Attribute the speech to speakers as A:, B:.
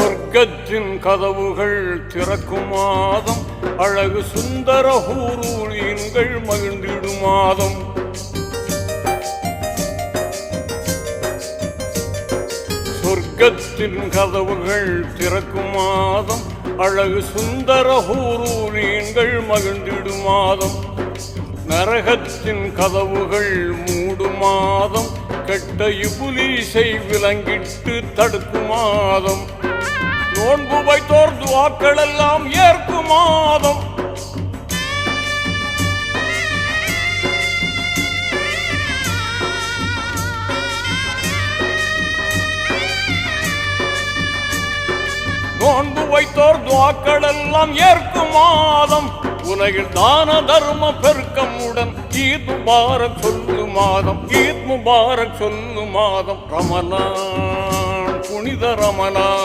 A: சொர்க்கத்தின் கதவுகள் திறக்கும் மாதம், அழகு சுந்தர ஹூரூரீன்கள் மகிழ்ந்திடும் மாதம். சொர்க்கத்தின் கதவுகள் திறக்கும் மாதம், அழகு சுந்தர ஹூரூரீன்கள் மகிழ்ந்திடும் மாதம். நரகத்தின் கதவுகள் மூடும் மாதம், கெட்ட இபுலீசை விலங்கிட்டு தடுக்கும் மாதம். நோன்பு வைத்தோர் துஆக்கள் எல்லாம் ஏற்கும் மாதம். நோன்பு வைத்தோர் துஆக்கள் எல்லாம் ஏற்கும் மாதம். உலகில் தான தர்ம பெருக்கமுடன் ஈத் முபாரக் சொல்லு மாதம், ஈத் முபாரக் சொல்லு மாதம். ரமலான் புனித ரமலான்.